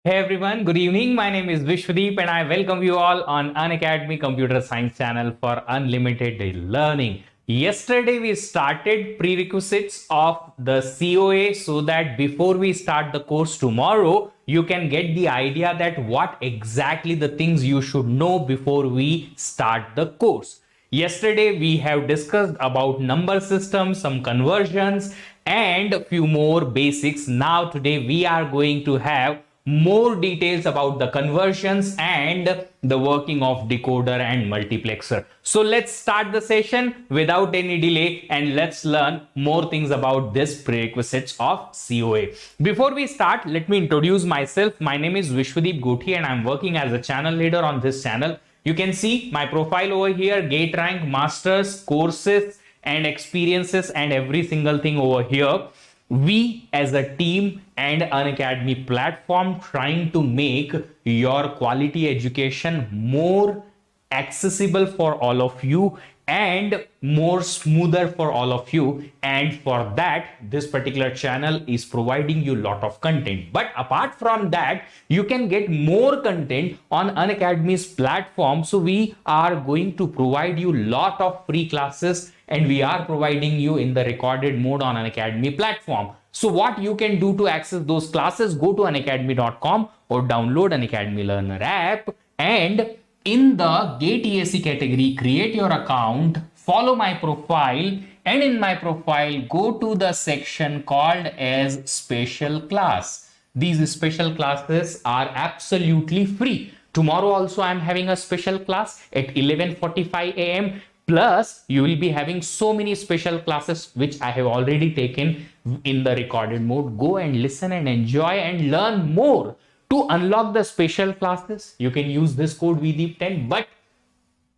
Hey everyone, good evening. My name is Vishvadeep and I welcome you all on Unacademy Computer Science channel for unlimited learning. Yesterday we started prerequisites of the COA so that before we start the course tomorrow, you can get the idea that what exactly the things you should know before we start the course. Yesterday we have discussed about number systems, some conversions and a few more basics. Now today we are going to have more details about the conversions and the working of decoder and multiplexer. So let's start the session without any delay and let's learn more things about this prerequisites of COA. Before we start, let me introduce myself. My name is Vishvadeep Gothi and I'm working as a channel leader on this channel. You can see my profile over here, GATE rank, masters, courses and experiences and every single thing over here. We as a team and Unacademy platform trying to make your quality education more accessible for all of you and more smoother for all of you, and for that this particular channel is providing you lot of content. But apart from that, you can get more content on Unacademy's platform. So we are going to provide you lot of free classes and we are providing you in the recorded mode on Unacademy platform. So what you can do to access those classes, go to unacademy.com or download Unacademy Learner app, and in the GATE CSE category, create your account, follow my profile, and in my profile, go to the section called as special class. These special classes are absolutely free. Tomorrow also I am having a special class at 11:45 a.m. Plus, you will be having so many special classes which I have already taken in the recorded mode. Go and listen and enjoy and learn more. To unlock the special classes, you can use this code VDEEP10, but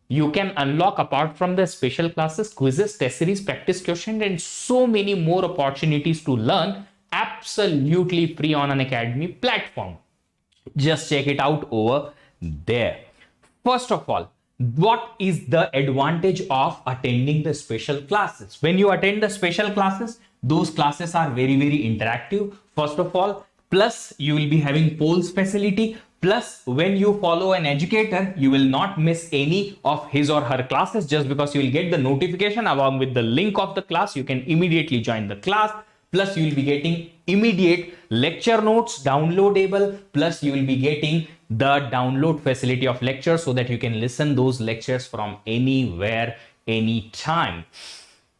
you can unlock, apart from the special classes, quizzes, test series, practice questions, and so many more opportunities to learn absolutely free on Unacademy platform. Just check it out over there. First of all, what is the advantage of attending the special classes? When you attend the special classes, those classes are very interactive. First of all, plus you will be having polls facility. Plus, when you follow an educator, you will not miss any of his or her classes, just because you will get the notification along with the link of the class. You can immediately join the class. Plus, you will be getting immediate lecture notes downloadable. Plus, you will be getting the download facility of lectures so that you can listen those lectures from anywhere, anytime.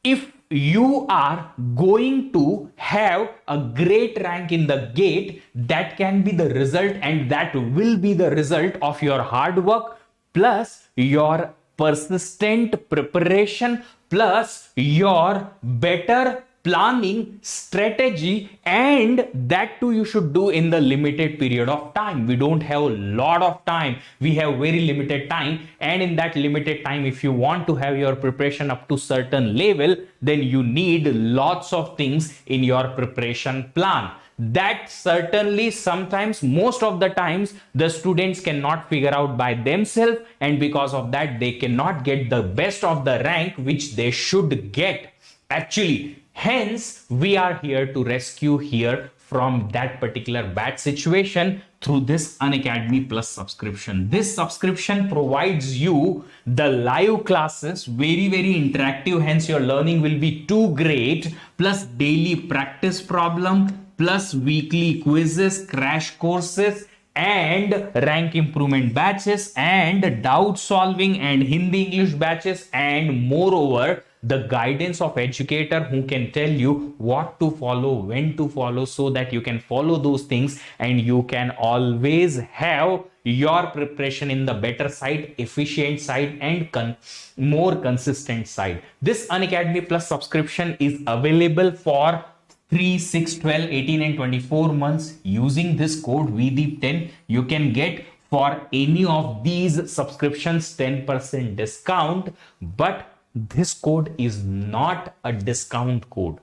If you are going to have a great rank in the GATE, that can be the result, and that will be the result of your hard work plus your persistent preparation plus your better planning strategy, and that too you should do in the limited period of time. We don't have a lot of time, we have very limited time, and in that limited time, if you want to have your preparation up to certain level, then you need lots of things in your preparation plan. That certainly sometimes, most of the times, the students cannot figure out by themselves, and because of that they cannot get the best of the rank which they should get actually. Hence, we are here to rescue here from that particular bad situation through this Unacademy Plus subscription. This subscription provides you the live classes, very interactive, hence your learning will be too great, plus daily practice problem, plus weekly quizzes, crash courses, and rank improvement batches, and doubt solving and Hindi English batches, and moreover the guidance of educator who can tell you what to follow, when to follow, so that you can follow those things and you can always have your preparation in the better side, efficient side, and more consistent side. This Unacademy Plus subscription is available for 3, 6, 12, 18 and 24 months. Using this code VDEEP10, you can get for any of these subscriptions 10% discount, but this code is not a discount code.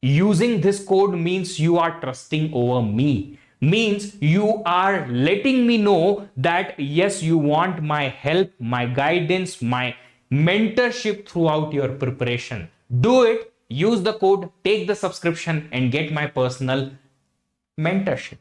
Using this code means you are trusting over me, means you are letting me know that yes, you want my help, my guidance, my mentorship throughout your preparation. Do it, use the code, take the subscription and get my personal mentorship.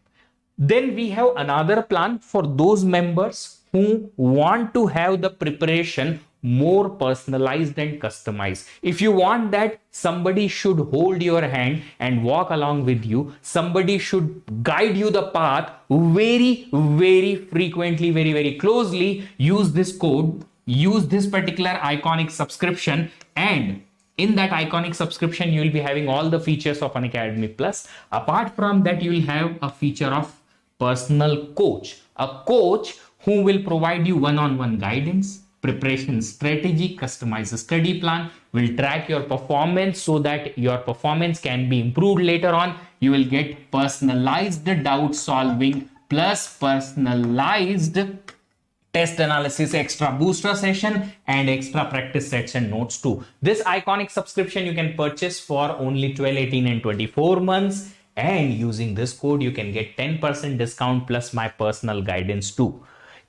Then we have another plan for those members who want to have the preparation more personalized and customized. If you want that somebody should hold your hand and walk along with you, somebody should guide you the path very frequently, very closely, use this code, use this particular iconic subscription, and in that iconic subscription you will be having all the features of Unacademy Plus. Apart from that, you will have a feature of personal coach, a coach who will provide you one-on-one guidance, preparation strategy, customize study plan, will track your performance so that your performance can be improved later on. You will get personalized doubt solving plus personalized test analysis, extra booster session, and extra practice sets and notes too. This iconic subscription you can purchase for only 12, 18 and 24 months, and using this code you can get 10% discount plus my personal guidance too.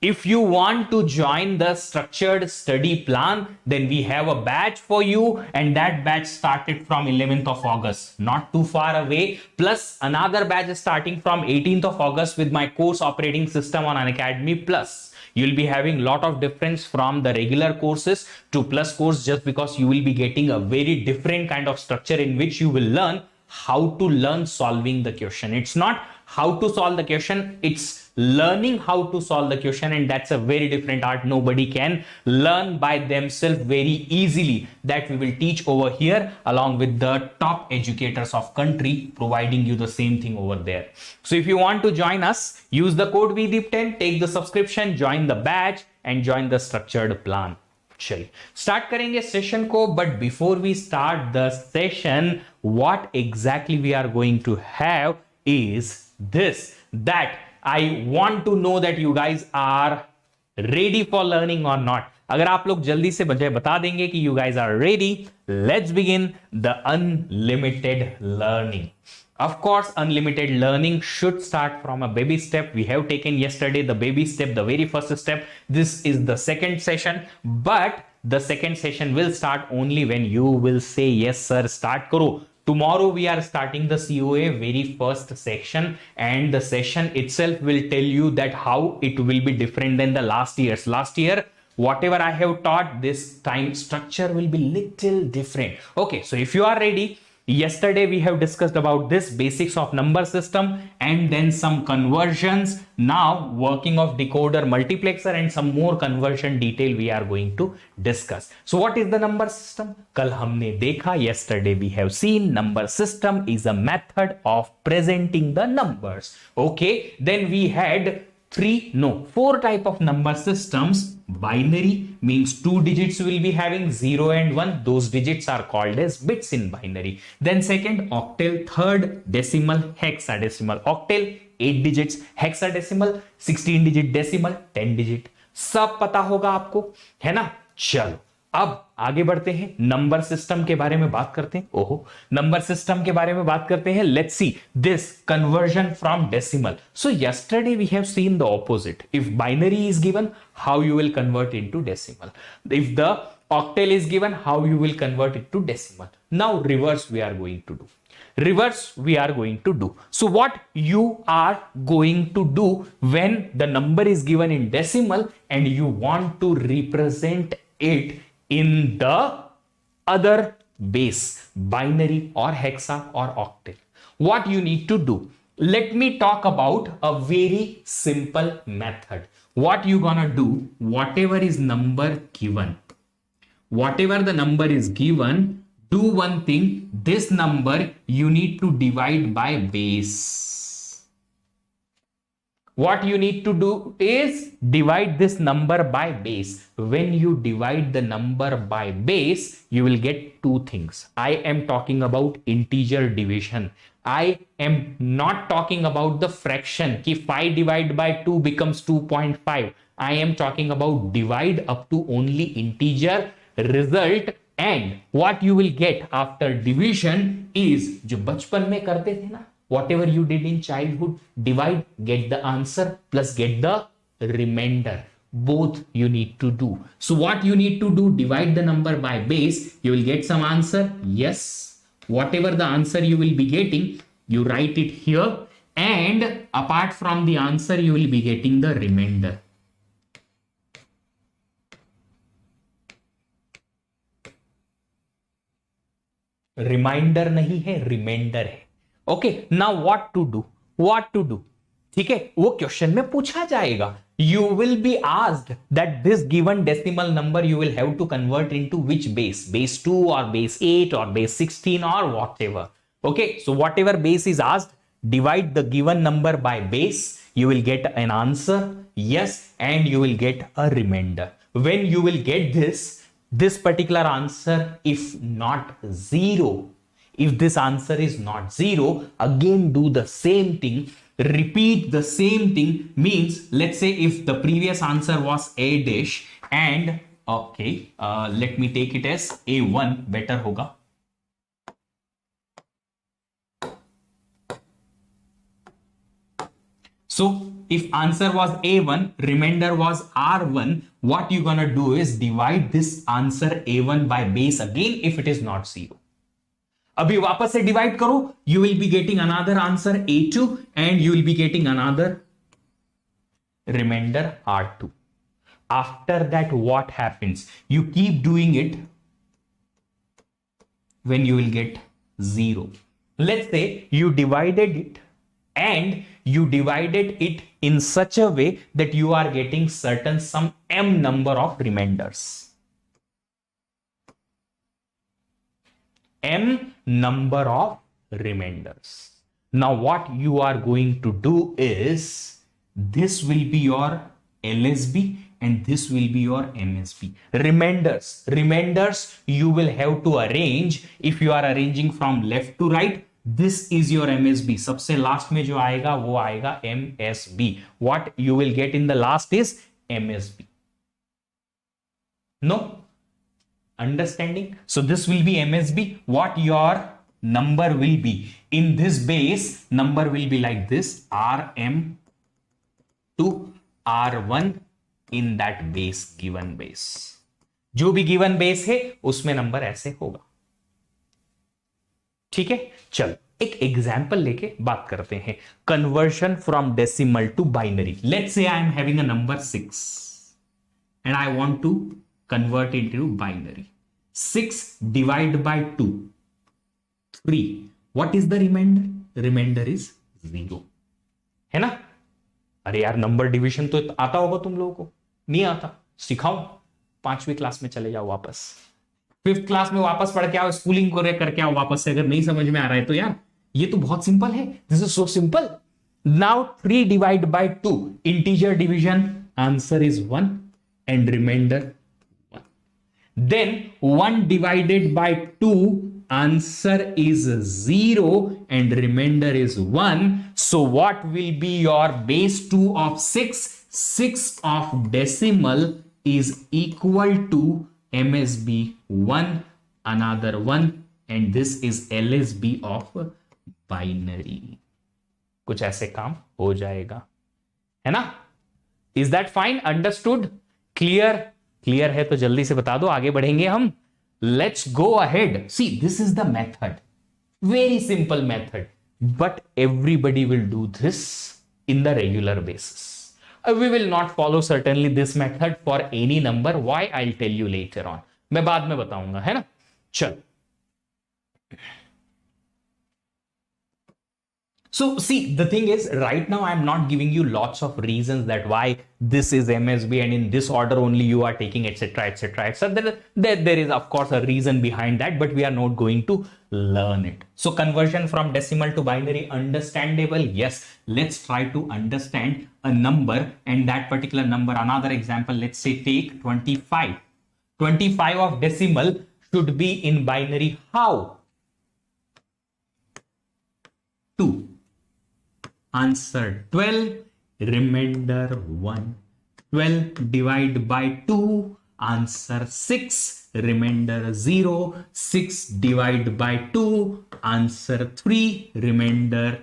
If you want to join the structured study plan, then we have a batch for you, and that batch started from 11th of August, not too far away. Plus another batch is starting from 18th of August with my course operating system on Unacademy Plus. You'll be having a lot of difference from the regular courses to plus course, just because you will be getting a very different kind of structure in which you will learn how to learn solving the question. It's not how to solve the question, it's learning how to solve the question, and that's a very different art. Nobody can learn by themselves very easily. That we will teach over here along with the top educators of country, providing you the same thing over there. So if you want to join us, use the code VDEEP10, take the subscription, join the batch and join the structured plan. चलिए start करेंगे session को, but before we start the session, what exactly we are going to have is this, that I want to know that you guys are ready for learning or not. अगर आप लोग जल्दी से मुझे बता देंगे कि you guys are ready, let's begin the unlimited learning. Of course, unlimited learning should start from a baby step. We have taken yesterday the baby step, the very first step. This is the second session, but the second session will start only when you will say yes sir, start karo. Tomorrow we are starting the COA very first section, and the session itself will tell you that how it will be different than the last year's. Last year whatever I have taught, this time structure will be little different. Okay, so if you are ready, yesterday we have discussed about this basics of number system and then some conversions. Now working of decoder multiplexer and some more conversion detail we are going to discuss. So what is the number system? कल हमने देखा, yesterday we have seen number system is a method of presenting the numbers. Okay, then we had four type of number systems. Binary means two digits will be having 0 and 1. Those digits are called as bits in binary. Then second, octal. Third, decimal, hexadecimal. Octal 8 digits, hexadecimal 16 digit, decimal 10 digit. सब पता होगा आपको, है ना? चलो अब आगे बढ़ते हैं, नंबर सिस्टम के बारे में बात करते हैं. ओहो, नंबर सिस्टम के बारे में बात करते हैं. Let's see this conversion from decimal. So yesterday we have seen the opposite. If binary is given, how you will convert into decimal. If the octal is given, how you will convert it to decimal. Now reverse we are going to do. Reverse we are going to do. So what you are going to do when the number is given in decimal and you want to represent it in the other base, binary or hexa or octal, what you need to do? Let me talk about a very simple method. What you gonna do? Whatever is number given, whatever the number is given, do one thing. This number you need to divide by base. What you need to do is divide this number by base. When you divide the number by base, you will get two things. I am talking about integer division. I am not talking about the fraction ki 5 divided by 2 becomes 2.5. I am talking about divide up to only integer result, and what you will get after division is जो बचपन में करते थे ना, whatever you did in childhood, divide, get the answer plus get the remainder. Both you need to do. So what you need to do, divide the number by base, you will get some answer. Yes, whatever the answer you will be getting, you write it here and apart from the answer you will be getting the remainder. Remainder नहीं है, remainder है. Okay, now what to do. ठीक है, वो question में पूछा जाएगा. You will be asked that this given decimal number you will have to convert into which base 2 or base 8 or base 16 or whatever. Okay, so whatever base is asked, divide the given number by base, you will get an answer, yes, and you will get a remainder. When you will get this particular answer, if not zero, if this answer is not zero, again do the same thing, repeat the same thing. Means, let's say if the previous answer was a dash and okay, let me take it as a1, better hoga. So if answer was A1, remainder was R1, what you gonna do is divide this answer A1 by base again if it is not 0. अभी वापस से divide करो, you will be getting another answer A2 and you will be getting another remainder R2. After that, what happens? You keep doing it when you will get 0. Let's say you divided it and you divided it in such a way that you are getting some m number of remainders. M number of remainders. Now what you are going to do is, this will be your LSB and this will be your MSB. Remainders you will have to arrange. If you are arranging from left to right, this is your MSB. सबसे last में जो आएगा वो आएगा MSB. What you will get in the last is MSB. No? Understanding? So this will be MSB. What your number will be? In this base, number will be like this, RM to R1 in that base, given base. जो भी given base है उसमें number ऐसे होगा. ठीक है, चलो एक एग्जाम्पल लेके बात करते हैं. Conversion from decimal to binary. Let's say I am having a number 6 and I want to convert it to binary. 6 divide by 2 3. What is the remainder? Remainder is 0. है ना? अरे यार, नंबर डिवीजन तो आता होगा तुम लोगों को. नहीं आता? सिखाओ. 5वीं क्लास में चले जाओ वापस, 5th क्लास में वापस पढ़ के आओ, स्कूलिंग करके आओ वापस से. अगर नहीं समझ में आ रहा है तो यार ये तो बहुत सिंपल है. This is so simple. Now 3 divide by 2, integer division, answer is 1 and remainder 1. Then 1 divided by 2, answer is 0 and remainder is 1. So what will be your base 2 of 6 of decimal is equal to MSB 1, another 1, and this is LSB of binary. कुछ ऐसे काम हो जाएगा, है ना? Is that fine? Understood? Clear है तो जल्दी से बता दो, आगे बढ़ेंगे हम. Let's go ahead. See, this is the method. Very simple method, but everybody will do this in the regular basis. We will not follow certainly this method for any number. Why? I'll tell you later on. मैं बाद में बताऊंगा, है ना? चल. So see, the thing is, right now I'm not giving you lots of reasons that why this is MSB and in this order only you are taking, etc., etc., etc. There is of course a reason behind that, but we are not going to learn it. So conversion from decimal to binary, understandable? Yes. Let's try to understand a number and that particular number. Another example, let's say take 25. 25 of decimal should be in binary. How? 2. Answer 12, remainder 1. 12 divided by 2, answer 6, remainder 0. 6 divided by 2, answer 3, remainder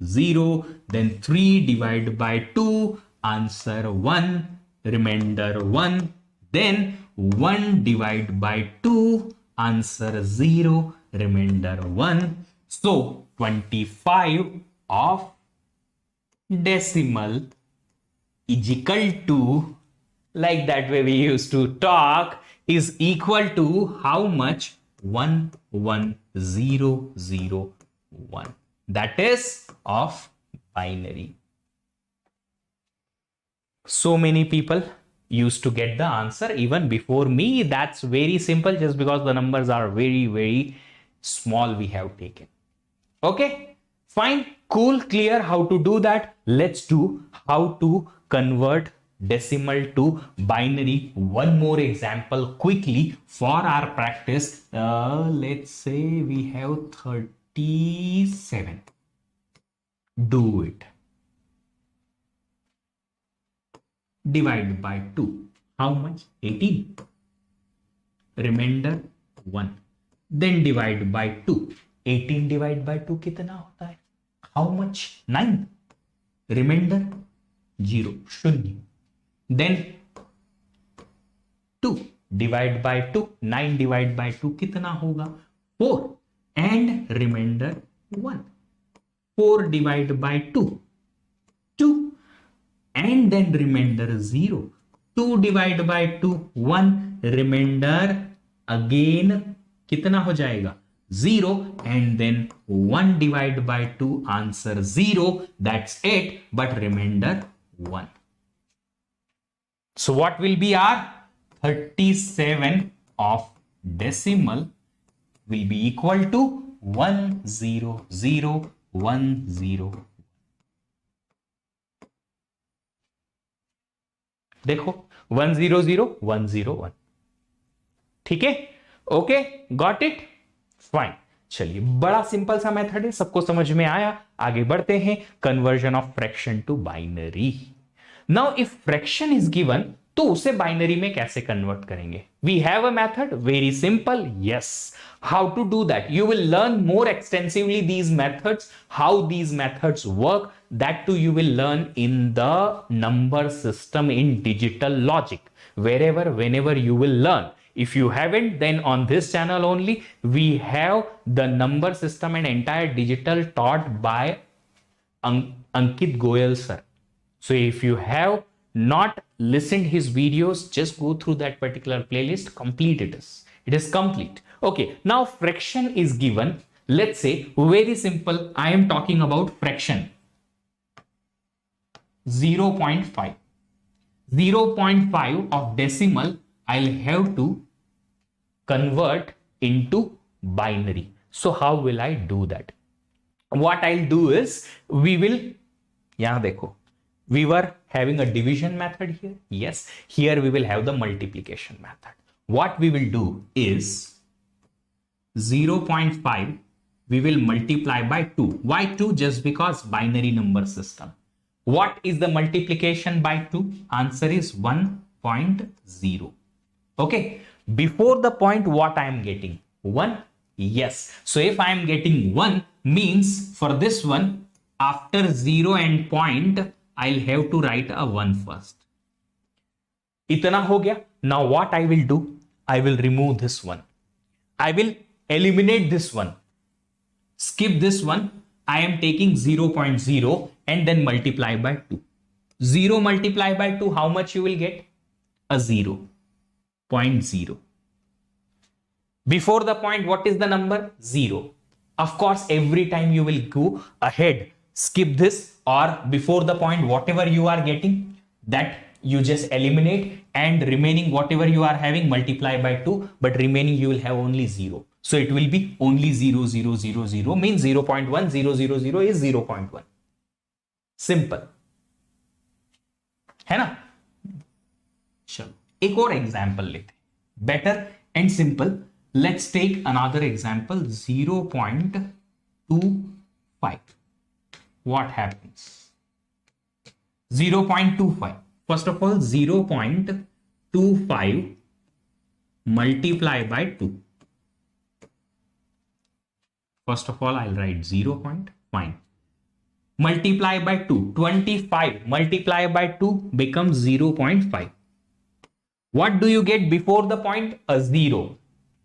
0. Then 3 divided by 2, answer 1, remainder 1. Then 1 divided by 2, answer 0, remainder 1. So 25 of decimal is equal to, like that way we used to talk, is equal to how much? 11001. That is of binary. So many people used to get the answer even before me. That's very simple, just because the numbers are very, very small we have taken. Okay, fine, cool, clear how to do that. Let's do how to convert decimal to binary. One more example quickly for our practice. Let's say we have 37. Do it. Divide by 2. How much? 18. Remainder 1. Then divide by 2. 18 divided by 2 कितना होता है? How much? 9. Remainder 0. शून्य. Then 2 divide by 2. 9 divide by 2 कितना होगा? 4. And remainder 1. 4 divided by 2. 2. And then remainder 0. 2 divided by 2. 1. Remainder again कितना हो जाएगा? 0. And then 1 divided by 2, answer 0. That's it. But remainder 1. So what will be our 37 of decimal will be equal to 10010. देखो 100101. ठीक है? Okay, got it, fine. चलिए, बड़ा simple सा method है, सबको समझ में आया. आगे बढ़ते हैं. Conversion of fraction to binary. Now if fraction is given, तो उसे बाइनरी में कैसे कन्वर्ट करेंगे? We have a method, very simple. Yes, how to do that you will learn more extensively these methods, how these methods work. That too you will learn in the number system in digital logic, whenever you will learn. If you haven't, then on this channel only we have the number system and entire digital taught by Ankit Goyal sir. So if you have not listened his videos, just go through that particular playlist, complete it. It is complete. Okay, now fraction is given. Let's say, very simple, I am talking about fraction 0.5. 0.5 of decimal I'll have to convert into binary. So how will I do that? What I'll do is, we will, yahan dekho, we were having a division method here. Yes, here we will have the multiplication method. What we will do is 0.5 we will multiply by 2. Why 2? Just because binary number system. What is the multiplication by 2? Answer is 1.0. Okay, before the point what I am getting? 1. Yes, so if I am getting 1, means for this one, after 0 and point I'll have to write a 1 first. Itana ho gaya. Now what I will do? I will remove this one. I will eliminate this one. Skip this one. I am taking 0.0 and then multiply by 2. 0 multiply by 2, how much you will get? A 0.0. Before the point, what is the number? 0. Of course, every time you will go ahead, skip this, or before the point, whatever you are getting, that you just eliminate, and remaining whatever you are having, multiply by 2, but remaining you will have only 0. So it will be only 0, 0, 0, 0, means 0.1, 0, 0, 0 is 0.1. Simple. है ना? चलो, एक और example लेते, better and simple. Let's take another example, 0.25. What happens? 0.25. First of all, 0.25 multiply by 2. First of all, I'll write 0 point. Fine. Multiply by 2. 25 multiply by 2 becomes 0.5. What do you get before the point? A 0.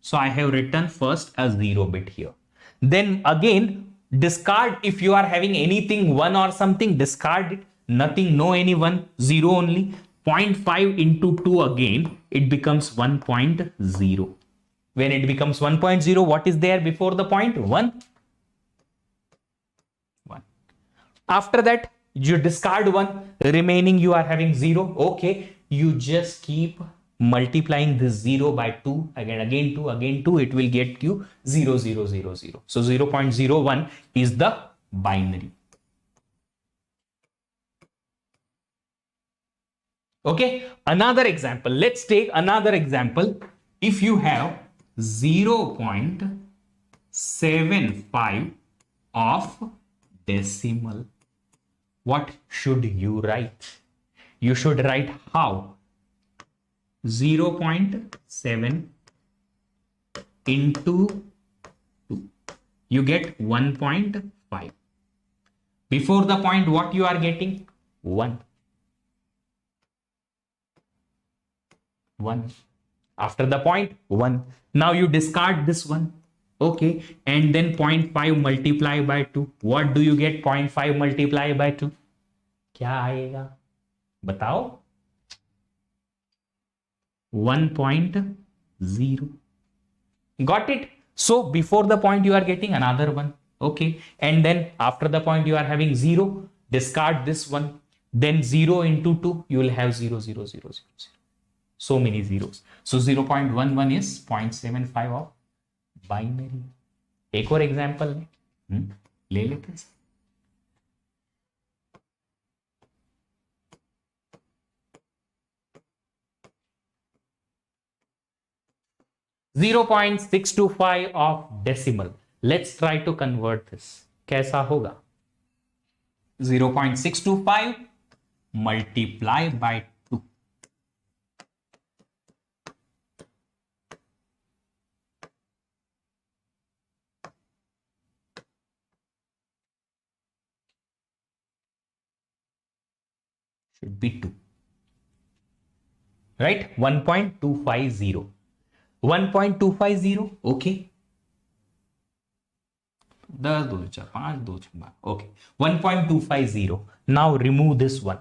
So I have written first a 0 bit here. Then again, discard. If you are having anything 1 or something, discard it. Nothing, no any 1, 0 only. 0.5 into 2 again, it becomes 1.0. When it becomes 1.0, what is there before the point? 1. After that, you discard 1, remaining you are having 0. Okay, you just keep multiplying this 0 by 2, again 2, again 2, it will get you 0, 0, 0, 0. So 0.01 is the binary. Okay, another example. Let's take another example. If you have 0.75 of decimal, what should you write? You should write how? 0.7 into 2. You get 1.5. Before the point, what you are getting? 1. 1. After the point, 1. Now you discard this one. Okay, and then 0.5 multiply by 2. What do you get? 0.5 multiply by 2. क्या आएगा? बताओ. 1.0. Got it? So before the point you are getting another one. Okay, and then after the point you are having 0. Discard this one. Then 0 into 2, you will have 0, 0, 0, 0, 0. So many zeros. So 0.11 is 0.75 of binary. एक और example ले लेते हैं. (0.625 of decimal. Let's try to convert this. कैसा होगा? 0.625 multiply by 2. Should be 2. Right? 1.250. 1.250. Okay. 10 2 4 5 2 6 12. Okay. 1.250. Now remove this one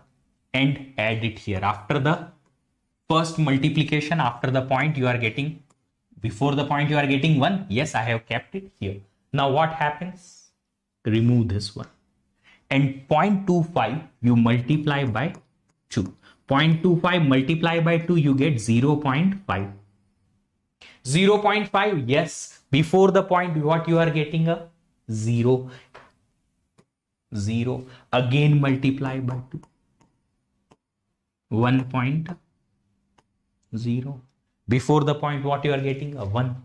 and add it here. After the first multiplication, after the point you are getting, before the point you are getting 1. Yes, I have kept it here. Now what happens? Remove this one. And 0.25 you multiply by 2. 0.25 multiply by 2, you get 0.5. 0.5, yes. Before the point, what you are getting? A 0. 0. Again multiply by 2. 1.0. Before the point, what you are getting? A 1.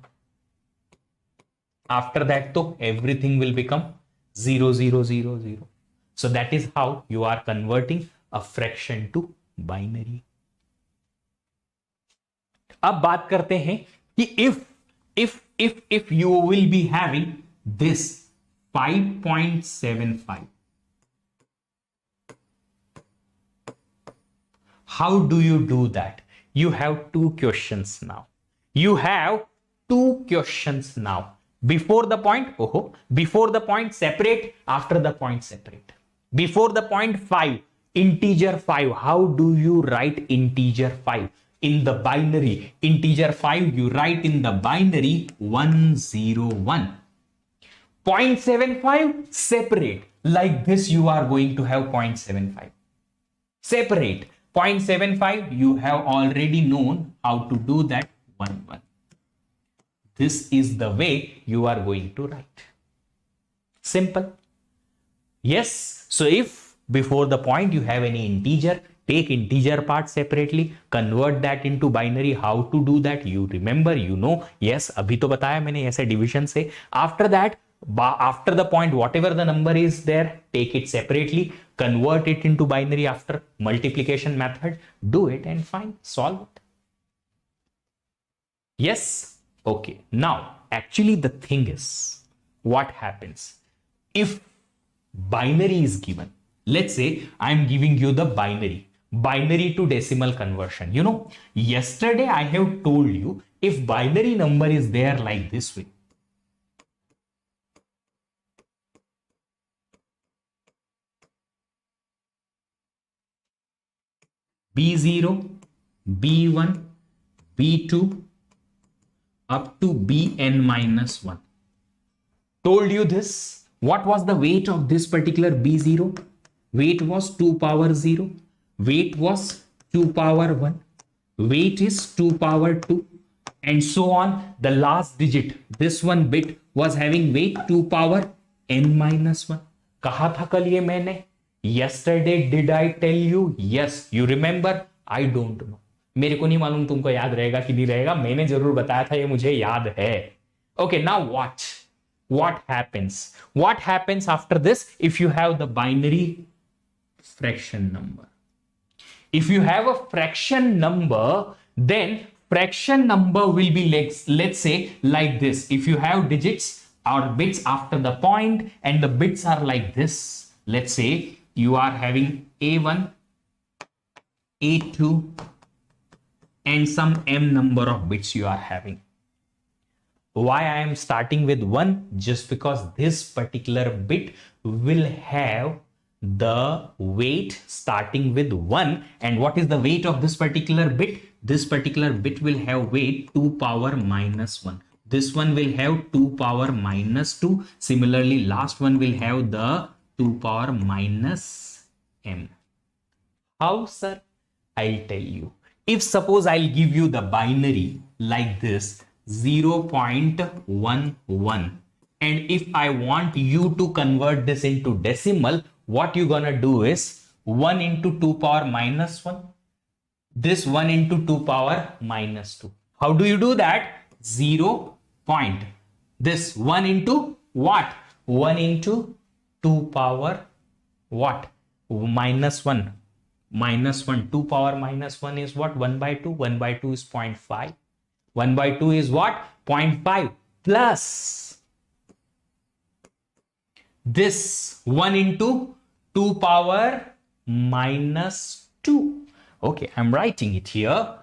After that, though, everything will become 0, 0, 0, 0. So that is how you are converting a fraction to binary. अब बात करते हैं कि if you will be having this 5.75, how do you do that? You have two questions now. You have two questions now. Before the point, before the point separate, after the point separate. Before the point 5, integer 5. How do you write integer 5? In the binary, integer 5, you write in the binary 101. 0.75, separate. Like this, you are going to have 0.75. Separate. 0.75, you have already known how to do that. 1. This is the way you are going to write. Simple. Yes. So if before the point you have any integer, take integer part separately, convert that into binary. How to do that? You remember, you know. Yes, अभी तो बताया मैंने ऐसे division से. After that, after the point, whatever the number is there, take it separately, convert it into binary after multiplication method. Do it and fine, solve it. Yes. Okay. Now, actually the thing is, what happens if binary is given? Let's say I'm giving you the binary to decimal conversion. You know, yesterday I have told you, if binary number is there like this way, B0, B1, B2 up to Bn minus 1. Told you this. What was the weight of this particular B0? Weight was 2 power 0. Weight was 2 power 1. Weight is 2 power 2. And so on. The last digit, this one bit was having weight 2 power n minus 1. कहा था कल ये मैंने? Yesterday did I tell you? Yes. You remember? I don't know. मेरे को नहीं मालूम तुमको याद रहेगा कि नहीं रहेगा. मैंने जरूर बताया था, ये मुझे याद है. Okay, now watch. What happens? What happens after this if you have the binary fraction number? If you have a fraction number, then fraction number will be let's say like this. If you have digits or bits after the point and the bits are like this, let's say you are having A1, A2 and some m number of bits you are having. Why I am starting with 1? Just because this particular bit will have the weight starting with 1. And what is the weight of this particular bit? This particular bit will have weight 2 power minus 1. This one will have 2 power minus 2. Similarly, last one will have the 2 power minus m. How, sir? I'll tell you. If suppose I'll give you the binary like this, 0.11, and if I want you to convert this into decimal, what you gonna do is 1 into 2 power minus 1, this 1 into 2 power minus 2. How do you do that? 0 point, this 1 into what? 1 into 2 power what? Minus 1. Minus 1, 2 power minus 1 is what? 1 by 2. 1 by 2 is 0.5. 1 by 2 is what? 0.5 plus this 1 into 2 power minus 2. Okay, I'm writing it here.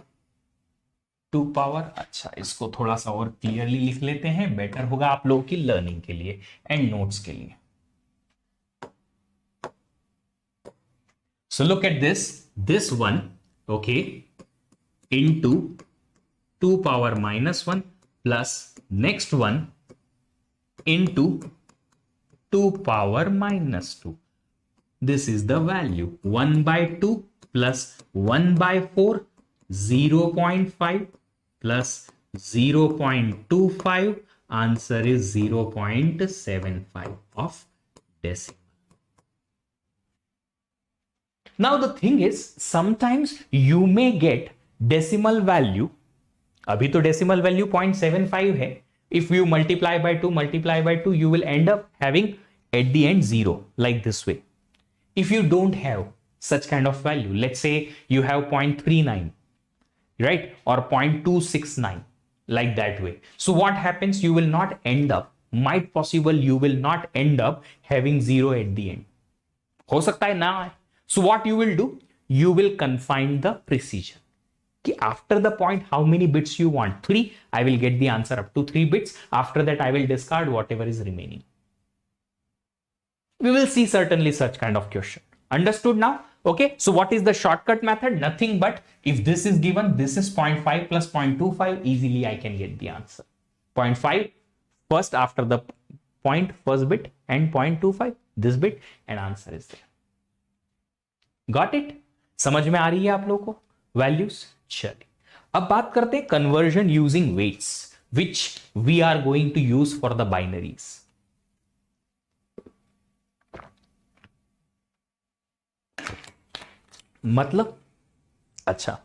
2 power. अच्छा, इसको थोड़ा सा और clearly लिख लेते हैं, better होगा आप लोगों की लर्निंग के लिए एंड नोट्स के लिए. So look at this one, okay, into 2 power minus 1 plus next one into 2 power minus 2. This is the value. 1 by 2 plus 1 by 4, 0.5 plus 0.25. Answer is 0.75 of decimal. Now the thing is, sometimes you may get decimal value. अभी तो decimal value 0.75 है. If you multiply by 2, you will end up having at the end 0, like this way. If you don't have such kind of value, let's say you have 0.39, right, or 0.269, like that way. So what happens? You will not end up, might possible you will not end up having 0 at the end. हो सकता है ना आए. So what you will do? You will confine the precision. After the point, how many bits you want? 3. I will get the answer up to 3 bits. After that, I will discard whatever is remaining. We will see certainly such kind of question. Understood now? Okay. So what is the shortcut method? Nothing but if this is given, this is 0.5 plus 0.25, easily I can get the answer. 0.5 first after the point, first bit, and 0.25 this bit, and answer is there. Got it? समझ में आ रही है आप लोगों को values? चलिए अब बात करते हैं conversion using weights, which we are going to use for the binaries. मतलब अच्छा,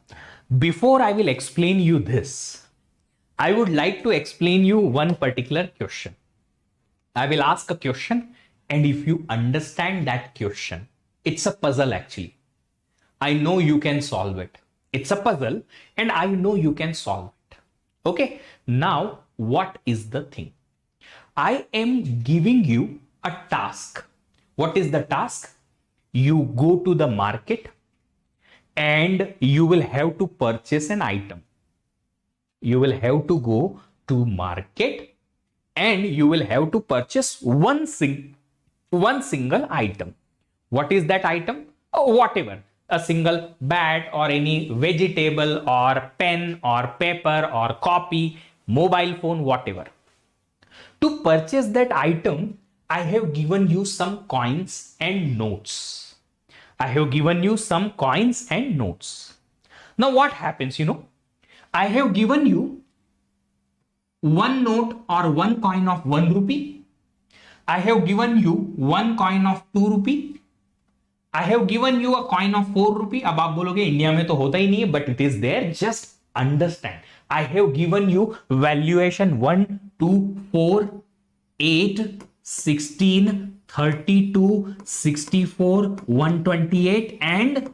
before I will explain you this, I would like to explain you one particular question. I will ask a question, and if you understand that question, it's a puzzle actually. I know you can solve it. It's a puzzle, and I know you can solve it. Okay. Now, what is the thing? I am giving you a task. What is the task? You go to the market and you will have to purchase an item. You will have to go to market and you will have to purchase one single item. What is that item? Whatever. a single bat or any vegetable or pen or paper or copy, mobile phone, whatever. To purchase that item, I have given you some coins and notes. I have given you some coins and notes. Now what happens, I have given you one note or one coin of 1 rupee. I have given you one coin of 2 rupee. I have given you a coin of 4 rupee. अब आप बोलोगे India में तो होता ही नहीं है, but it is there. Just understand. I have given you valuation 1, 2, 4, 8, 16, 32, 64, 128 and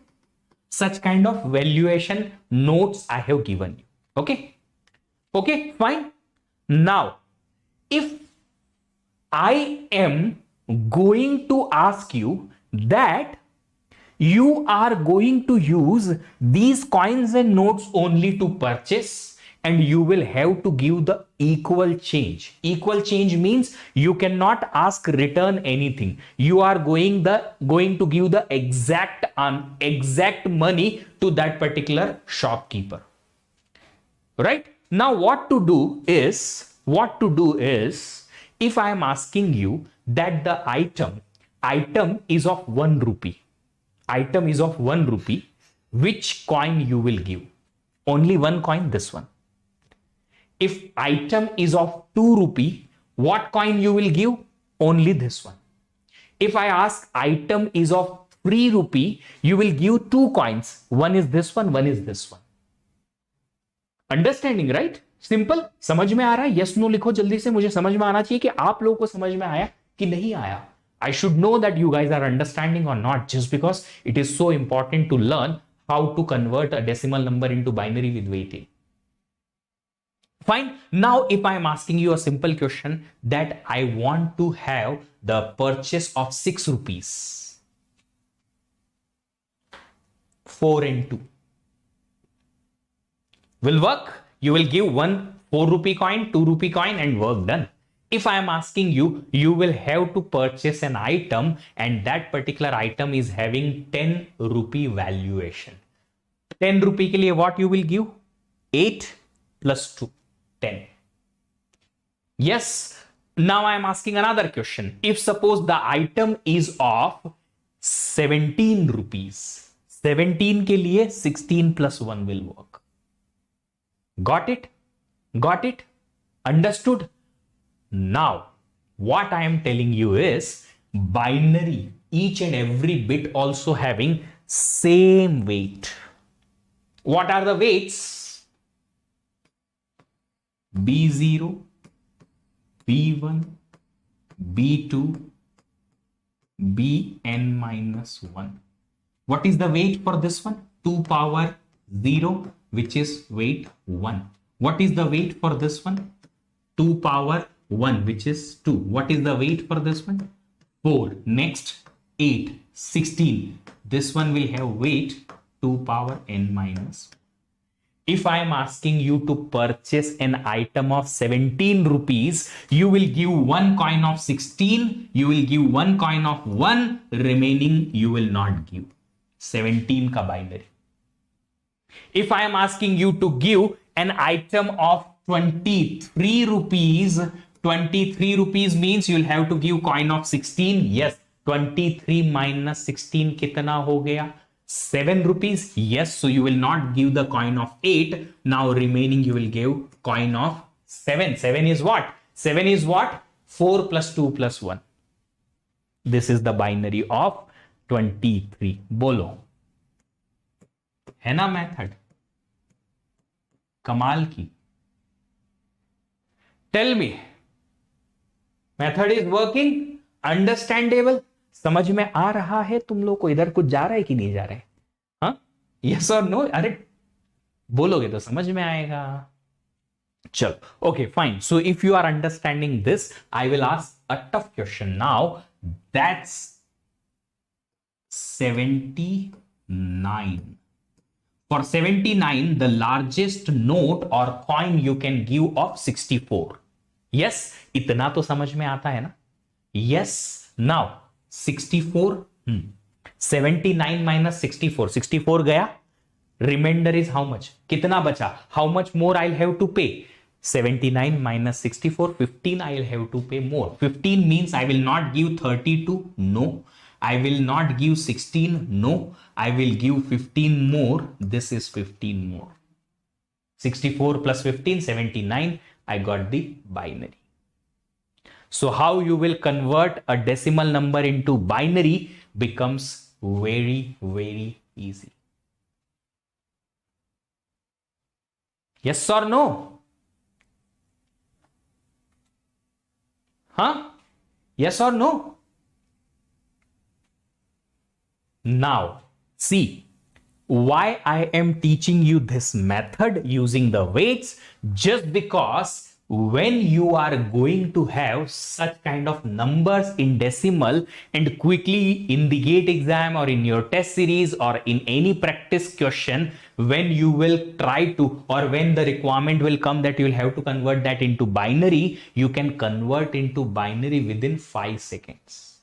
such kind of valuation notes I have given you. Okay? Okay, fine. Now, if I am going to ask you that you are going to use these coins and notes only to purchase, and you will have to give the equal change. Equal change means you cannot ask return anything. You are going to give the exact money to that particular shopkeeper. Right? Now what to do is, if I am asking you that the item is of 1 rupee. Item is of 1 rupee. Which coin you will give? Only one coin, this one. If item is of 2 rupee, what coin you will give? Only this one. If I ask item is of 3 rupee, you will give 2 coins. One is this one is this one. Understanding, right? Simple. समझ में आ रहा है? Yes, no लिखो जल्दी से. मुझे समझ में आना चाहिए कि आप लोगों को समझ में आया कि नहीं आया. I should know that you guys are understanding or not, just because it is so important to learn how to convert a decimal number into binary with weighting. Fine. Now, if I am asking you a simple question that I want to have the purchase of 6 rupees, 4 and 2 will work. You will give one 4 rupee coin, 2 rupee coin and work done. If I am asking you, you will have to purchase an item and that particular item is having 10 rupee valuation. 10 rupee के लिए what you will give? 8 plus 2, 10. Yes. Now I am asking another question. If suppose the item is of 17 rupees, 17 के लिए 16 plus 1 will work. Got it? Got it? Understood? Now, what I am telling you is binary, each and every bit also having same weight. What are the weights? B0, B1, B2, Bn minus 1. What is the weight for this one? 2 power 0, which is weight 1. What is the weight for this one? 2 power 1, which is 2. What is the weight for this one? 4. Next, 8, 16. This one will have weight 2 power n minus 1. If I am asking you to purchase an item of 17 rupees, you will give one coin of 16, you will give one coin of 1, remaining you will not give. 17 ka binary. If I am asking you to give an item of 23 rupees, 23 rupees means you'll have to give coin of 16. Yes, 23 minus 16 kitna ho gaya? 7 rupees. Yes, so you will not give the coin of 8. Now remaining you will give coin of 7. 7 is what? 7 is what? 4 plus 2 plus 1. This is the binary of 23. Bolo. है ना method? कमाल की. Tell me. Method is working? Understandable? समझ में आ रहा है तुम लोग को? इधर कुछ जा रहा है कि नहीं जा रहा है? हाँ? Yes or no? अरे बोलोगे तो समझ में आएगा. चलो. Okay, fine. So if you are understanding this, I will ask a tough question now. That's 79. For 79, the largest note or coin you can give of 64. Yes, इतना तो समझ में आता है ना? Yes. Now 64. 79 minus 64, 64 गया, remainder is how much, कितना बचा, how much more I'll have to pay, 79 minus 64, 15 I'll have to pay more. 15 means I will not give 32, no. I will not give 16, no. I will give 15 more. This is 15 more. 64 plus 15, 79. I got the binary. So how you will convert a decimal number into binary becomes very, very easy. Yes or no? Huh? Yes or no? Now, see why I am teaching you this method using the weights, just because when you are going to have such kind of numbers in decimal and quickly in the GATE exam or in your test series or in any practice question, when you will try to, or when the requirement will come that you will have to convert that into binary, you can convert into binary within 5 seconds.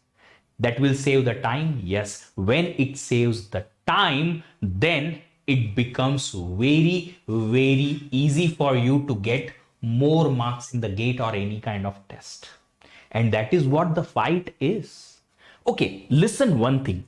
That will save the time. Yes, when it saves the time, then it becomes very, very easy for you to get more marks in the GATE or any kind of test. And that is what the fight is. Okay, listen one thing.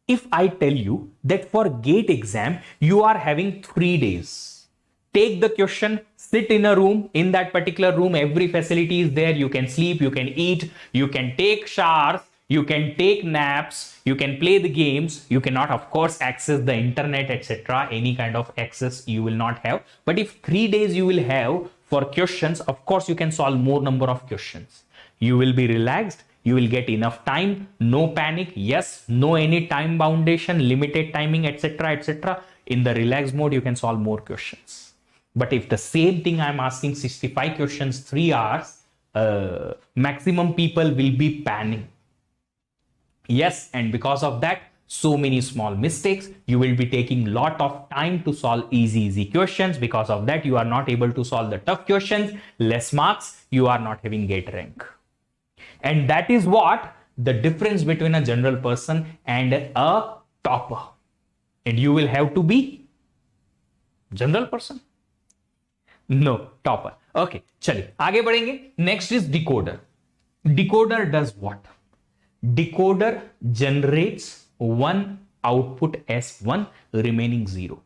If I tell you that for GATE exam, you are having 3 days. Take the question, sit in a room, in that particular room, every facility is there. You can sleep, you can eat, you can take showers, you can take naps, you can play the games. You cannot, of course, access the internet, etc. Any kind of access you will not have. But if 3 days you will have for questions, of course, you can solve more number of questions. You will be relaxed. You will get enough time. No panic. Yes, no any time boundation, limited timing, etc. etc. In the relaxed mode, you can solve more questions. But if the same thing I'm asking 65 questions, 3 hours, maximum people will be panicking. Yes, and because of that, so many small mistakes. You will be taking lot of time to solve easy questions. Because of that, you are not able to solve the tough questions. Less marks, you are not having GATE rank. And that is what the difference between a general person and a topper. And you will have to be general person. No, topper. Okay, chaliye, आगे बढ़ेंगे. Next is decoder. Decoder does what? Decoder generates one output as 1, remaining 0.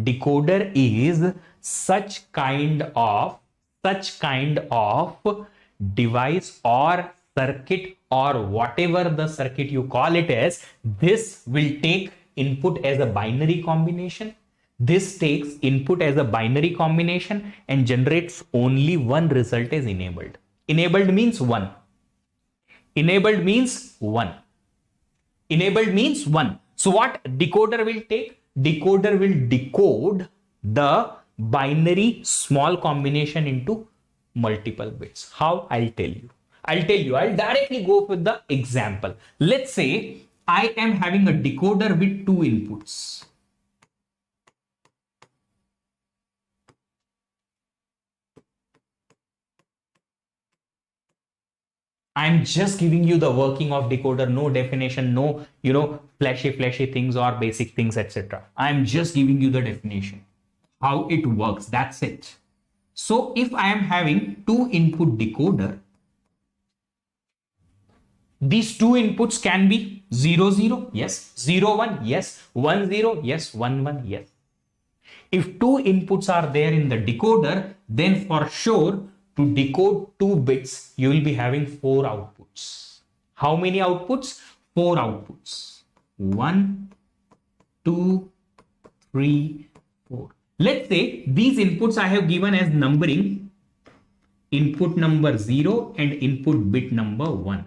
Decoder is such kind of device or circuit or whatever the circuit you call it as. This will take input as a binary combination. This takes input as a binary combination and generates only one result as enabled. Enabled means 1. Enabled means 1. Enabled means 1. So what decoder will take? Decoder will decode the binary small combination into multiple bits. How? I'll tell you. I'll directly go with the example. Let's say I am having a decoder with 2 inputs. I'm just giving you the working of decoder, no definition, no, flashy things or basic things, etc. I'm just giving you the definition, how it works. That's it. So if I am having 2 input decoder, these 2 inputs can be 0, 0, yes, 0, 1, yes, 1, 0, yes, 1, 1, yes. If 2 inputs are there in the decoder, then for sure, to decode 2 bits, you will be having 4 outputs. How many outputs? 4 outputs. 1, 2, 3, 4. Let's say these inputs I have given as numbering, input number 0 and input bit number 1.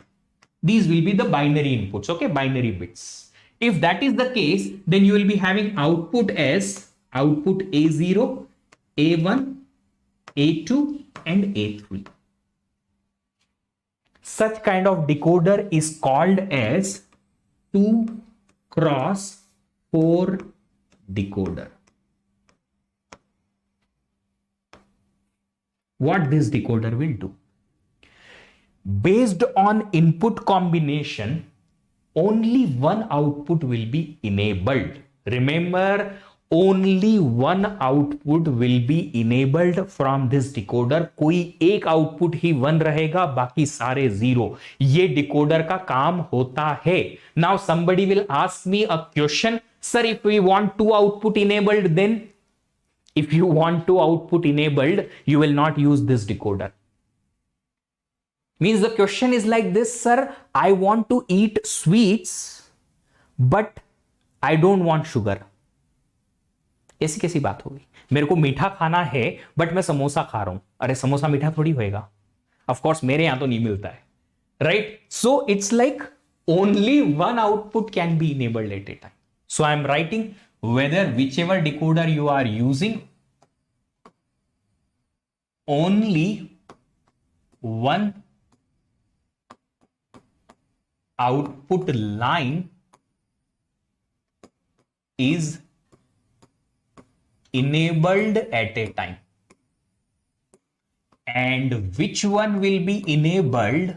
These will be the binary inputs, okay, binary bits. If that is the case, then you will be having output as output A0, A1, A2 and A3. Such kind of decoder is called as 2 cross 4 decoder. What this decoder will do? Based on input combination, only one output will be enabled. Remember, only one output will be enabled from this decoder. कोई एक output ही 1 रहेगा, बाकी सारे 0. ये decoder का काम होता है. Now somebody will ask me a question, sir, if we want 2 output enabled, then if you want 2 output enabled, you will not use this decoder. Means the question is like this, sir, I want to eat sweets, but I don't want sugar. ऐसी कैसी बात होगी? मेरे को मीठा खाना है but मैं समोसा खा रहा हूं. अरे समोसा मीठा थोड़ी होएगा. ऑफ कोर्स मेरे यहां तो नहीं मिलता है, right? So it's like only one output can be enabled at a time. So I am writing whether whichever decoder you are using, only one output line is enabled at a time, and which one will be enabled,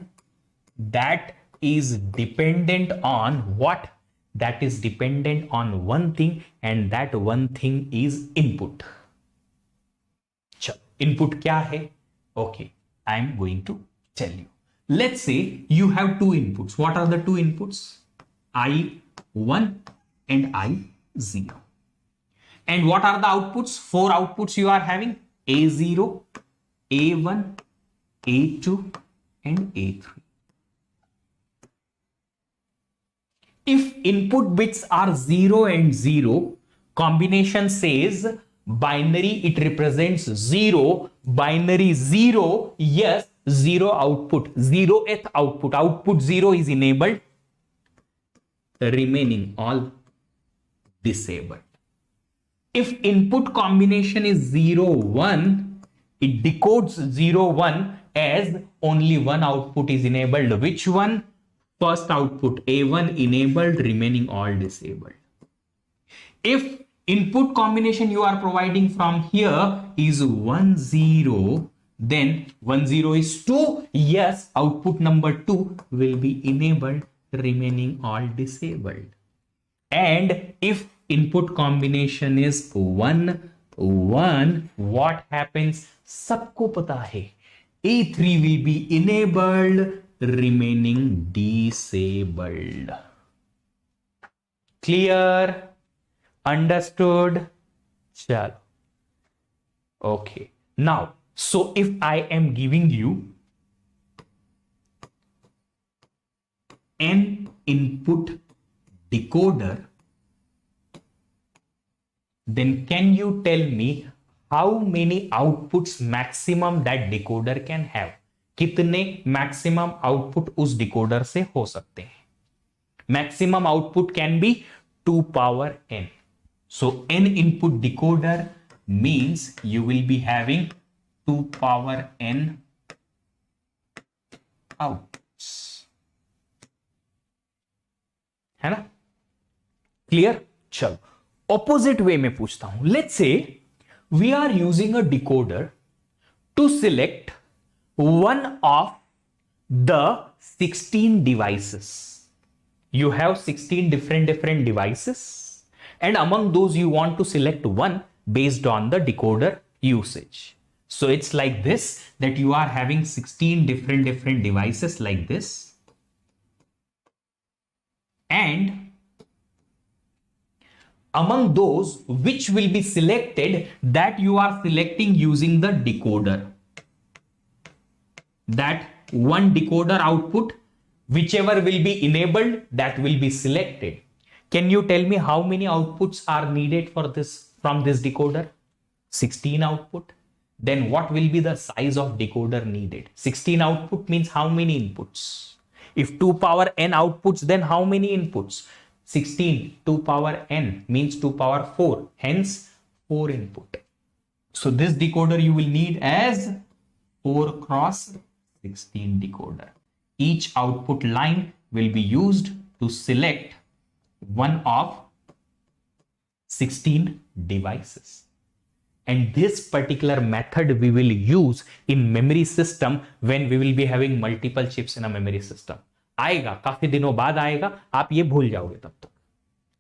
that is dependent on what? That is dependent on one thing, and that one thing is input. Input क्या है? Okay, I am going to tell you. Let's say you have two inputs. What are the two inputs? I1 and I0. And what are the outputs? 4 outputs you are having: A0, A1, A2 and A3. If input bits are 0 and 0, combination says binary, it represents 0, binary 0, yes, 0 output, 0th output, output 0 is enabled, remaining all disabled. If input combination is 0, 1, it decodes 0, 1 as only one output is enabled. Which one? First output A1 enabled, remaining all disabled. If input combination you are providing from here is 1, 0, then 1, 0 is 2. Yes, output number 2 will be enabled, remaining all disabled. And if input combination is 1, 1, what happens? सबको पता है, A3 will be enabled, remaining disabled. Clear? Understood? Chalo. Okay. Now, so if I am giving you an input decoder, then can you tell me how many outputs maximum that decoder can have? कितने maximum output उस decoder से हो सकते हैं? Maximum output can be 2 power n. So n input decoder means you will be having 2 power n outputs. है ना? Clear? चलो opposite way में पूछता हूं. Let's say we are using a decoder to select one of the 16 devices. You have 16 different devices, and among those you want to select one based on the decoder usage. So it's like this, that you are having 16 different devices like this, and among those which will be selected, that you are selecting using the decoder. That one decoder output, whichever will be enabled, that will be selected. Can you tell me how many outputs are needed for this from this decoder? 16 output. Then what will be the size of decoder needed? 16 output means how many inputs? If 2 power n outputs, then how many inputs? 16 2 power n means 2 power 4, hence 4 input. So this decoder you will need as 4 cross 16 decoder. Each output line will be used to select one of 16 devices. And this particular method we will use in memory system when we will be having multiple chips in a memory system. आएगा, काफी दिनों बाद आएगा, आप ये भूल जाओगे तब तक.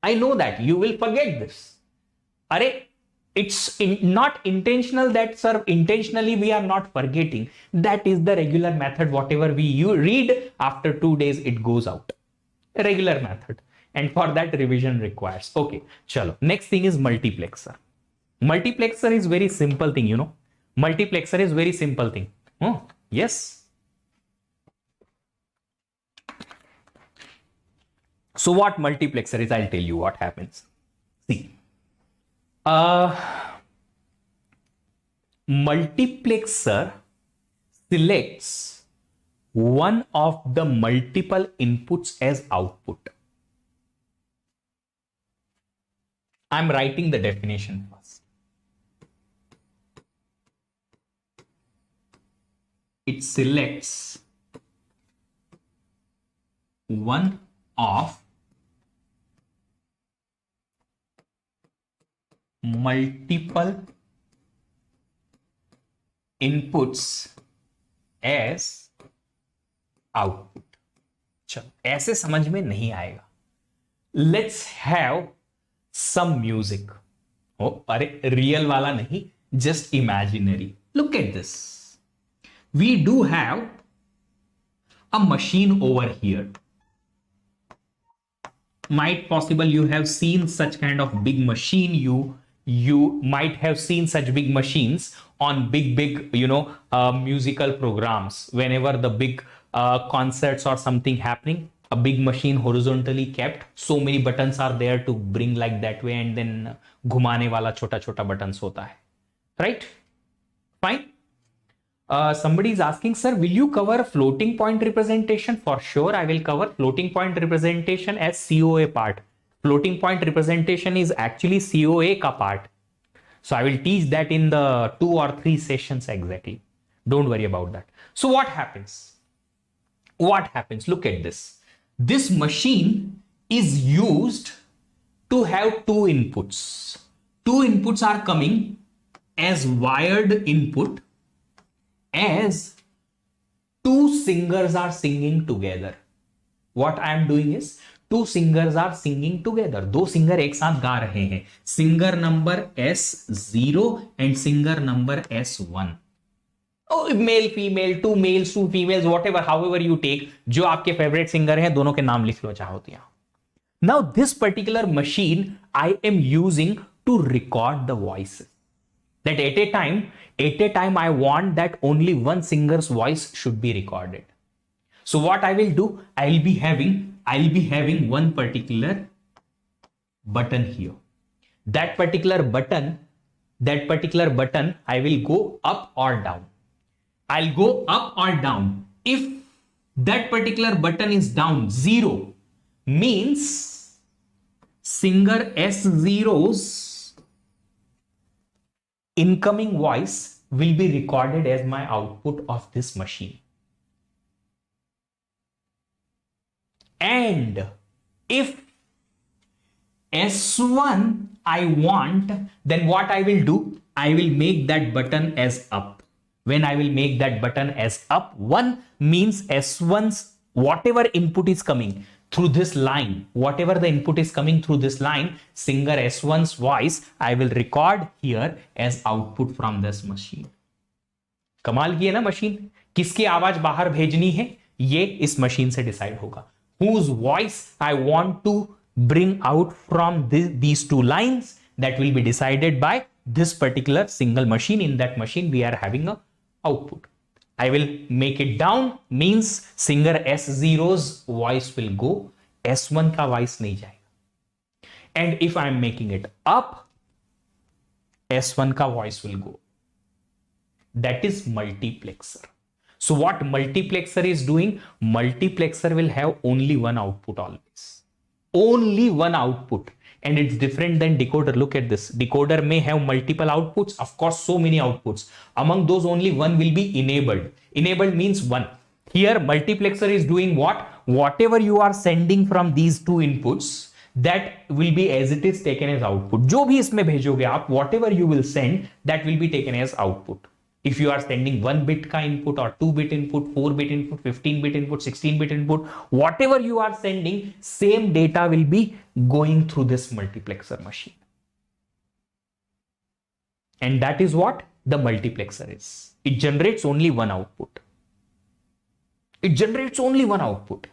I know that you will forget this. अरे it's not intentional that sir intentionally we are not forgetting. That is the regular method. Whatever you read, after 2 days it goes out. A regular method, and for that revision requires. Okay, chalo. Next thing is multiplexer. Multiplexer is very simple thing, you know. Multiplexer is very simple thing. Oh yes. So what multiplexer is, I'll tell you what happens. See, multiplexer selects one of the multiple inputs as output. I'm writing the definition first. It selects one of multiple inputs as output. चलो ऐसे समझ में नहीं आएगा. Let's have some music. Oh, अरे real वाला नहीं, just imaginary. Look at this. We do have a machine over here. Might possible you have seen such kind of big machine. You might have seen such big machines on big musical programs. Whenever the big concerts or something happening, a big machine horizontally kept, so many buttons are there to bring like that way, and then घुमाने वाला छोटा छोटा buttons होता है, right? Fine. Somebody is asking, sir, will you cover floating point representation? For sure, I will cover floating point representation as COA part. Floating point representation is actually COA ka part. So I will teach that in the 2 or 3 sessions exactly. Don't worry about that. So what happens? What happens? Look at this. This machine is used to have 2 inputs. 2 inputs are coming as wired input, as 2 singers are singing together. What I am doing is 2 singers are singing together. 2 singer एक साथ गा रहे हैं. Singer number S0 and singer number S1. Oh, male, female, 2 males, 2 females, whatever, however you take. जो आपके favorite singer हैं, दोनों के नाम लिख लो चाहो तो यहाँ. Now this particular machine I am using to record the voices. That at a time I want that only one singer's voice should be recorded. So what I will do, I'll be having one particular button here. That particular button I will go up or down. I'll go up or down. If that particular button is down, 0 means singer S0's incoming voice will be recorded as my output of this machine. And if S1 I want, then what I will do, I will make that button as up. When I will make that button as up, 1 means S1's whatever input is coming through this line, whatever the input is coming through this line, singer S1's voice I will record here as output from this machine. कमाल की है ना machine. किसकी आवाज बाहर भेजनी है ये इस मशीन से डिसाइड होगा. Whose voice I want to bring out from these 2 lines, that will be decided by this particular single machine. In that machine we are having a output. I will make it down means singer S0's voice will go, S1 का voice नहीं जाएगा. And if I am making it up, S1 का voice will go. That is multiplexer. So what multiplexer is doing? Multiplexer will have only one output always. Only one output. And it's different than decoder. Look at this. Decoder may have multiple outputs. Of course, so many outputs. Among those, only one will be enabled. Enabled means 1. Here, multiplexer is doing what? Whatever you are sending from these 2 inputs, that will be as it is taken as output. जो भी इसमें भेजोगे आप, whatever you will send, that will be taken as output. If you are sending 1 bit ka input or 2 bit input, 4 bit input, 15 bit input, 16 bit input, whatever you are sending, same data will be going through this multiplexer machine. And that is what the multiplexer is. It generates only one output. It generates only one output.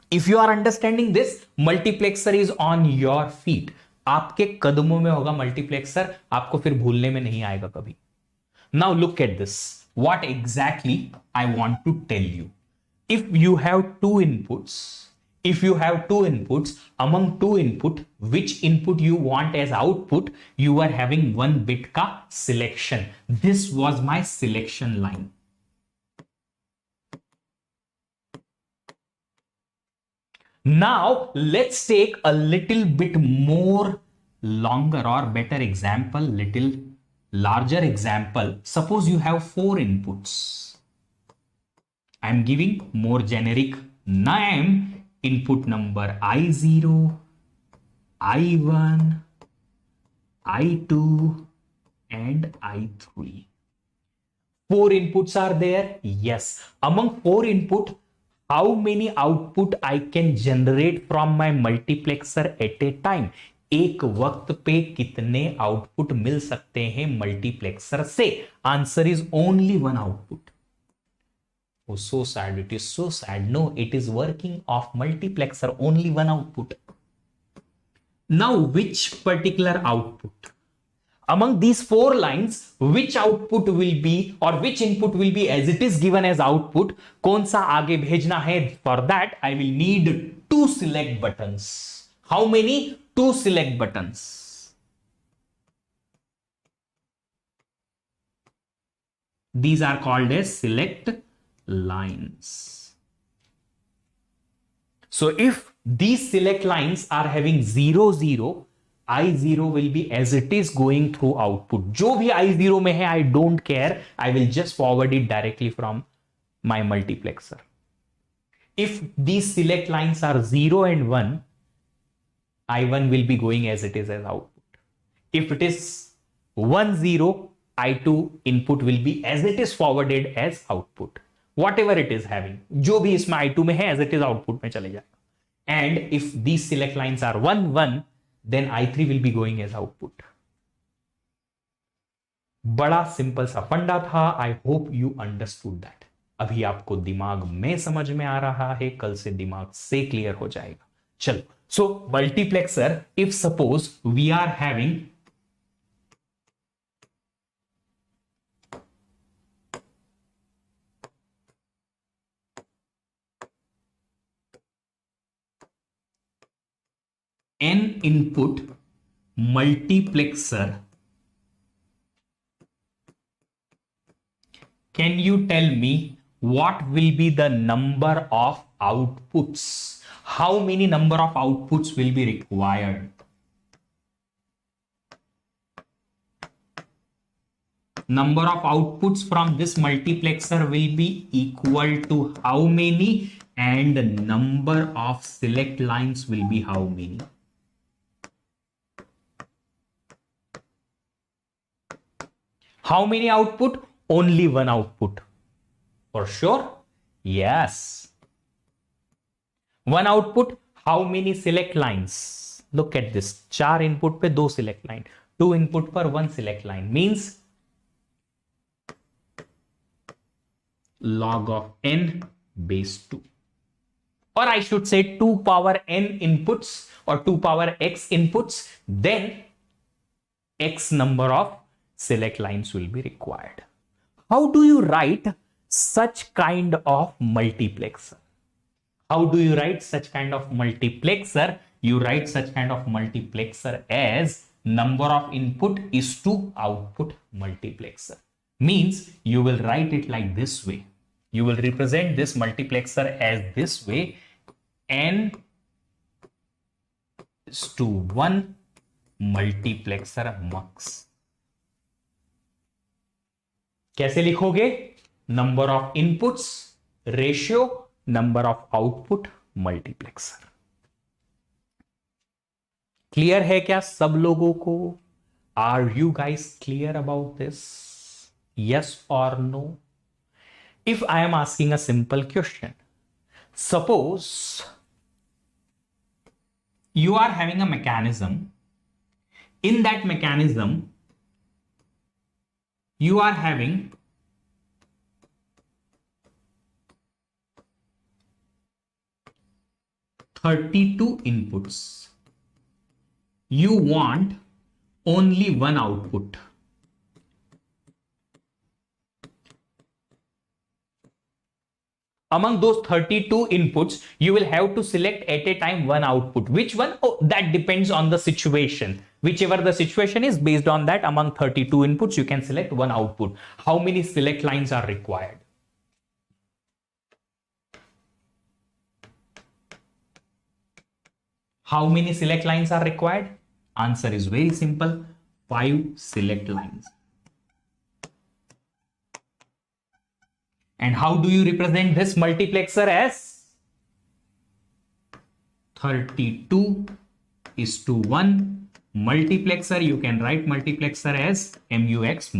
If you are understanding this, multiplexer is on your feet. आपके कदमों में होगा multiplexer, आपको फिर भूलने में नहीं आएगा कभी. Now look at this. What exactly I want to tell you. If you have two inputs, among two input, which input you want as output, you are having 1 bit ka selection. This was my selection line. Now let's take a little bit more longer or better example, little larger example. Suppose you have 4 inputs. I'm giving more generic name. Input number I0, I1, I2 and I3. 4 inputs are there. Yes. Among 4 input, how many output I can generate from my multiplexer at a time? एक वक्त पे कितने output मिल सकते हैं multiplexer से? Answer is only one output. Oh, so sad. It is so sad. No, it is working of multiplexer, only one output. Now, which particular output? Among these 4 lines, which output will be or which input will be as it is given as output? कौन सा आगे भेजना है? For that, I will need 2 select buttons. How many? 2 select buttons. These are called as select lines. So if these select lines are having 0 0, I0 will be as it is going through output. जो भी I0 में है, I don't care. I will just forward it directly from my multiplexer. If these select lines are 0 and 1, I1 will be going as it is as output. If it is 1 0, I2 input will be as it is forwarded as output. Whatever it is having, जो भी इसमें I2 में है as it is output में चले जाएगा. And if these select lines are 1 1, then I3 will be going as output. बड़ा simple सा फंडा था. I hope you understood that. अभी आपको दिमाग में समझ में आ रहा है, कल से दिमाग से क्लियर हो जाएगा. चलो, so multiplexer, if suppose we are having n input multiplexer, can you tell me what will be the number of outputs? How many number of outputs will be required? Number of outputs from this multiplexer will be equal to how many, and number of select lines will be how many? How many output? Only one output. For sure? Yes. One output. How many select lines? Look at this. 4 input पे 2 select line. 2 input पर 1 select line. Means log of n base 2. Or I should say 2 power n inputs or 2 power x inputs. Then x number of select lines will be required. How do you write such kind of multiplexer? How do you write such kind of multiplexer? You write such kind of multiplexer as number of input is to output multiplexer. Means you will write it like this way. You will represent this multiplexer as this way. N is to 1 multiplexer mux. कैसे लिखोगे? Number of inputs ratio number of output multiplexer. Clear है क्या सब लोगों को? Are you guys clear about this? Yes or no? If I am asking a simple question, suppose you are having a mechanism. In that mechanism, you are having 32 inputs. You want only one output. Among those 32 inputs, you will have to select at a time one output. Which one? Oh, that depends on the situation. Whichever the situation is, based on that, among 32 inputs, you can select one output. How many select lines are required? How many select lines are required? Answer is very simple. 5 select lines. And how do you represent this multiplexer? As 32 is to 1 multiplexer. You can write multiplexer as MUX.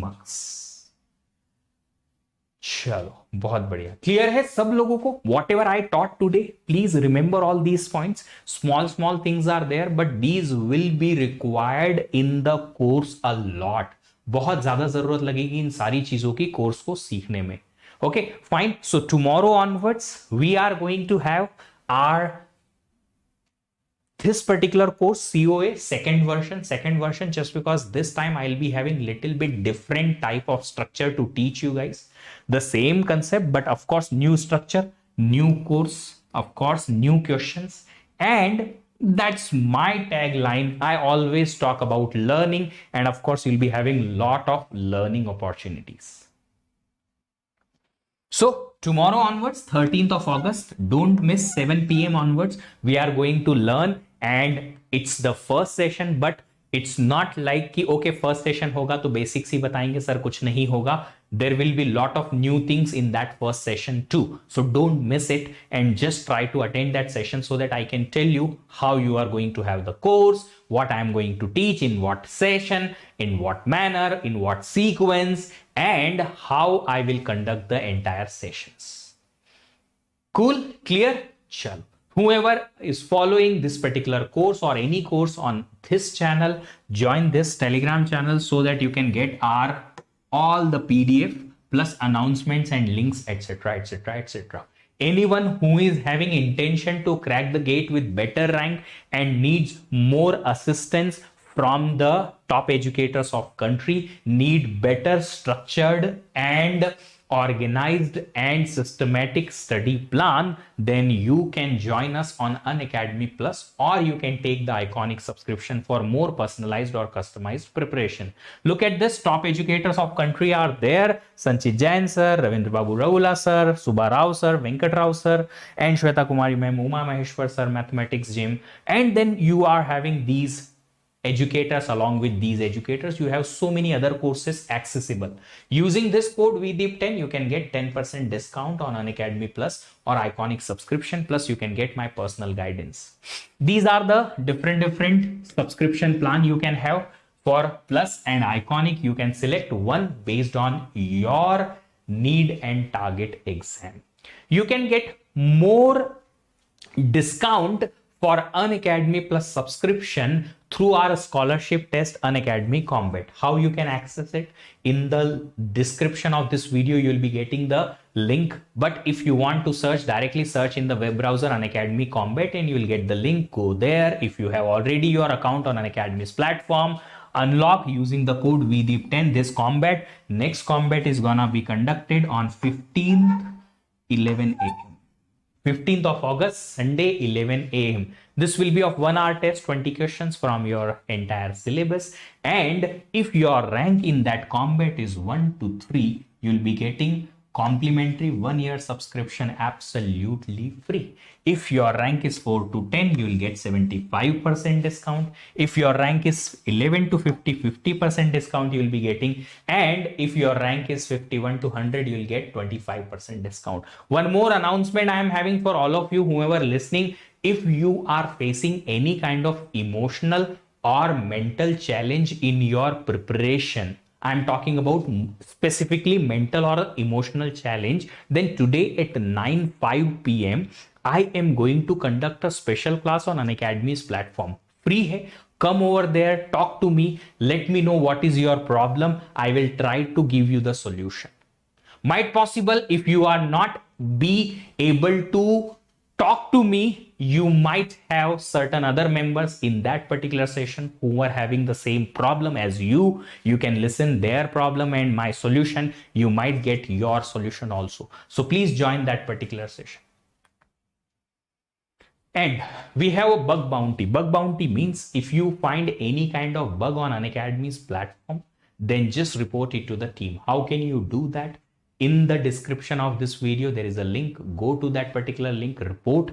चलो बहुत बढ़िया. Clear है सब लोगों को? Whatever I taught today, please remember all these points. Small things are there, but these will be required in the course a lot. बहुत ज्यादा जरूरत लगेगी इन सारी चीजों की कोर्स को सीखने में. Okay, fine. So tomorrow onwards, we are going to have this particular course, COA second version, just because this time I'll be having little bit different type of structure to teach you guys. The same concept, but of course, new structure, new course, of course, new questions. And that's my tagline. I always talk about learning, and of course, you'll be having lot of learning opportunities. So tomorrow onwards, 13th of August, don't miss 7 p.m. onwards. We are going to learn, and it's the first session, but it's not like कि okay first session होगा तो basics ही बताएंगे sir, कुछ नहीं होगा. There will be lot of new things in that first session too. So don't miss it and just try to attend that session so that I can tell you how you are going to have the course, what I am going to teach in what session, in what manner, in what sequence, and how I will conduct the entire sessions. Cool? Clear? Chalo. Whoever is following this particular course or any course on this channel, join this Telegram channel so that you can get all the PDF plus announcements and links, etc, etc, etc. Anyone who is having intention to crack the GATE with better rank and needs more assistance from the top educators of country, need better structured and organized and systematic study plan, then you can join us on Unacademy Plus, or you can take the iconic subscription for more personalized or customized preparation. Look at this, top educators of country are there: Sanchit Jain sir, Ravindra Babu Raula sir, Subha Rao sir, Venkat Rao sir, and Shweta Kumari ma'am, Uma Maheshwar sir, mathematics gym. And then you are having these educators. Along with these educators, you have so many other courses accessible. Using this code VDeep10, you can get 10% discount on Unacademy Plus or iconic subscription, plus you can get my personal guidance. These are the different subscription plan you can have for Plus and iconic. You can select one based on your need and target exam. You can get more discount for Unacademy Plus subscription through our scholarship test, Unacademy Combat. How you can access it? In the description of this video, you'll be getting the link. But if you want to search, directly search in the web browser Unacademy Combat and you will get the link. Go there. If you have already your account on Unacademy's platform, unlock using the code VDeep10 this combat. Next combat is gonna be conducted on 15th 11 a.m. 15th of August, Sunday, 11 a.m. This will be of 1 hour test, 20 questions from your entire syllabus. And if your rank in that combat is 1 to 3, you'll be getting complimentary 1-year subscription absolutely free. If your rank is 4 to 10, you'll get 75% discount. If your rank is 11 to 50, 50% discount you'll be getting. And if your rank is 51 to 100, you'll get 25% discount. One more announcement I am having for all of you, whoever listening. If you are facing any kind of emotional or mental challenge in your preparation, I'm talking about specifically mental or emotional challenge, then today at 9:05 p.m. I am going to conduct a special class on Unacademy's platform. Free hai. Come over there, talk to me, let me know what is your problem. I will try to give you the solution. Might possible if you are not be able to talk to me, you might have certain other members in that particular session who are having the same problem as you. You can listen their problem and my solution. You might get your solution also. So please join that particular session. And we have a bug bounty. Bug bounty means if you find any kind of bug on Unacademy's platform, then just report it to the team. How can you do that? In the description of this video, there is a link. Go to that particular link, report.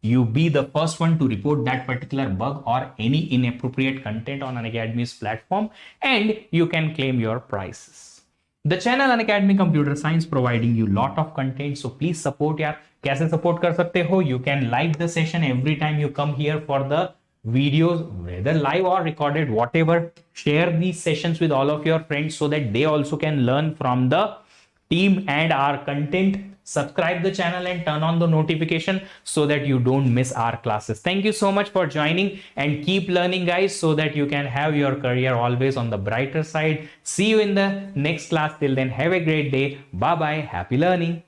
You be the first one to report that particular bug or any inappropriate content on Unacademy's platform, and you can claim your prizes. The channel Unacademy Computer Science providing you lot of content, so please support यार. कैसे support कर सकते हो? You can like the session every time you come here for the videos, whether live or recorded, whatever. Share these sessions with all of your friends so that they also can learn from the team and our content. Subscribe the channel and turn on the notification so that you don't miss our classes. Thank you so much for joining and keep learning, guys, so that you can have your career always on the brighter side. See you in the next class. Till then, have a great day. Bye bye. Happy learning.